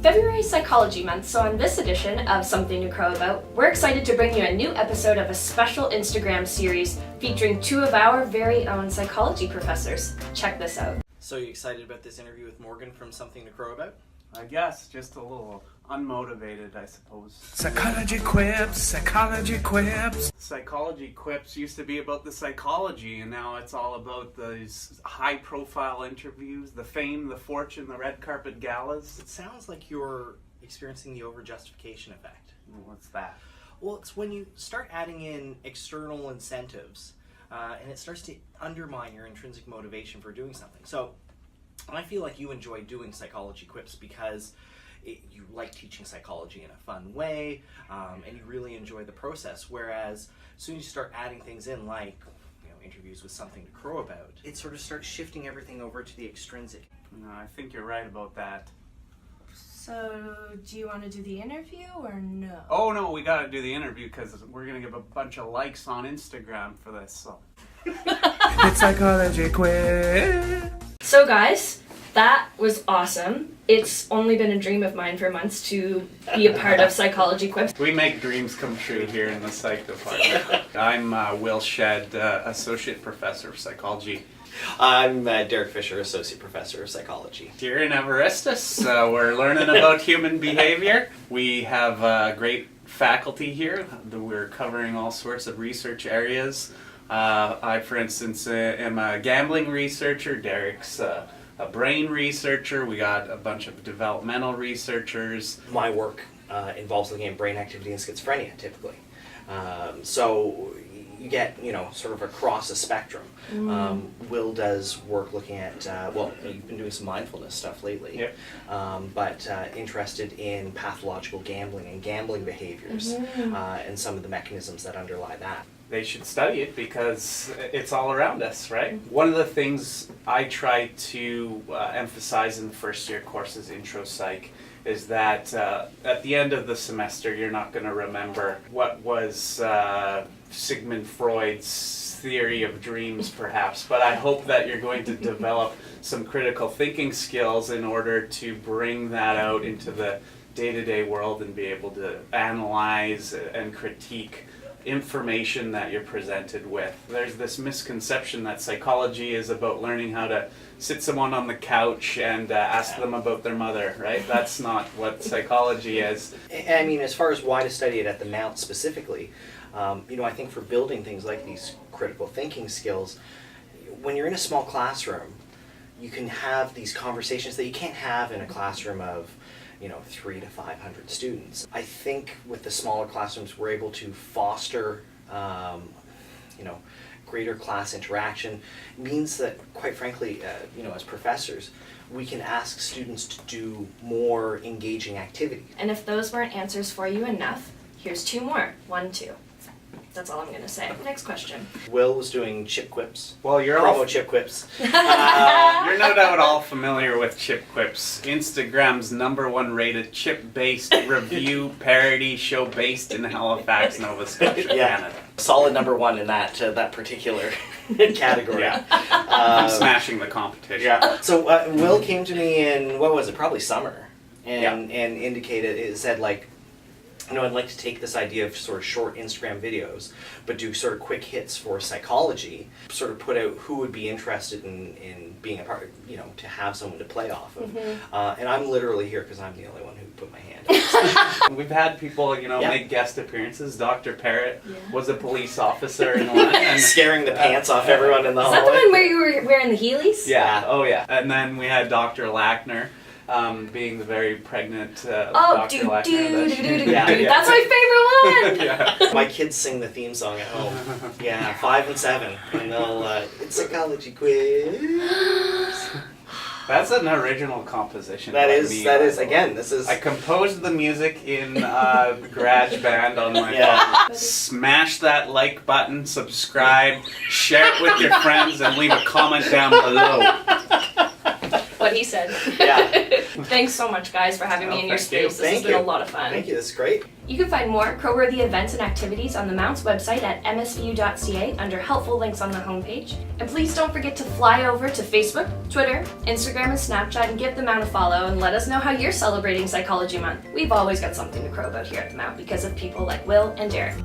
February is Psychology Month, so on this edition of Something to Crow About, we're excited to bring you a new episode of a special Instagram series featuring two of our very own psychology professors. Check this out. So you excited about this interview with Morgan from Something to Crow About? I guess, just a little unmotivated, I suppose. Psychology quips, psychology quips. Psychology quips used to be about the psychology, and now it's all about these high-profile interviews, the fame, the fortune, the red carpet galas. It sounds like you're experiencing the overjustification effect. What's that? Well, it's when you start adding in external incentives, and it starts to undermine your intrinsic motivation for doing something. So, I feel like you enjoy doing psychology quips because you like teaching psychology in a fun way, and you really enjoy the process. Whereas, as soon as you start adding things in, like interviews with Something to Crow About, it sort of starts shifting everything over to the extrinsic. No, I think you're right about that. So, do you want to do the interview or no? Oh no, we gotta do the interview because we're gonna give a bunch of likes on Instagram for this. So. It's psychology quiz. So guys, that was awesome. It's only been a dream of mine for months to be a part of Psychology Quips. We make dreams come true here in the psych department. I'm Will Shead, Associate Professor of Psychology. I'm Derek Fisher, Associate Professor of Psychology. Here in Everestus, we're learning about human behavior. We have great faculty here. We're covering all sorts of research areas. I, for instance, am a gambling researcher. Derek's a brain researcher. We got a bunch of developmental researchers. My work involves looking at brain activity in schizophrenia, typically. So you get, sort of across a spectrum. Will does work looking at, you've been doing some mindfulness stuff lately, yep. But interested in pathological gambling and gambling behaviors and some of the mechanisms that underlie that. They should study it because it's all around us, right? One of the things I try to emphasize in the first year courses, Intro Psych, is that at the end of the semester you're not going to remember what was Sigmund Freud's theory of dreams perhaps, but I hope that you're going to develop some critical thinking skills in order to bring that out into the day-to-day world and be able to analyze and critique information that you're presented with. There's this misconception that psychology is about learning how to sit someone on the couch and ask them about their mother, right? That's not what psychology is. I mean, as far as why to study it at the Mount specifically, I think for building things like these critical thinking skills, when you're in a small classroom, you can have these conversations that you can't have in a classroom of 300 to 500 students. I think with the smaller classrooms, we're able to foster, greater class interaction. It means that, quite frankly, as professors, we can ask students to do more engaging activities. And if those weren't answers for you enough, here's two more. 1, 2. That's all I'm going to say. Next question. Will was doing chip quips. Well, you're Promo chip quips. You're no doubt all familiar with Chip Quips, Instagram's #1 rated chip-based review parody show based in Halifax, Nova Scotia, Canada. Solid #1 in that particular category. Yeah. I'm smashing the competition. Yeah. So Will came to me in, what was it, probably summer, and indicated, it said I'd like to take this idea of sort of short Instagram videos, but do sort of quick hits for psychology, sort of put out who would be interested in being a part, to have someone to play off of. And I'm literally here because I'm the only one who put my hand up. We've had people, make guest appearances. Dr. Parrott was a police officer in one. And scaring the pants off everyone in the hallway. Is that the one where you were wearing the Heelys? Yeah, oh yeah. And then we had Dr. Lackner. Being the very pregnant Dr. Lackner. That's my favorite one! Yeah. My kids sing the theme song at home. 5 and 7. And they'll, it's psychology quiz. That's an original composition. That is, again, this is... I composed the music in GarageBand on my phone. Smash that like button, subscribe, share it with your friends, and leave a comment down below. What he said. Yeah. Thanks so much, guys, for having me in your space. This has been a lot of fun. Thank you. This is great. You can find more Crow-worthy events and activities on the Mount's website at msvu.ca under helpful links on the homepage. And please don't forget to fly over to Facebook, Twitter, Instagram, and Snapchat and give the Mount a follow and let us know how you're celebrating Psychology Month. We've always got something to crow about here at the Mount because of people like Will and Derek.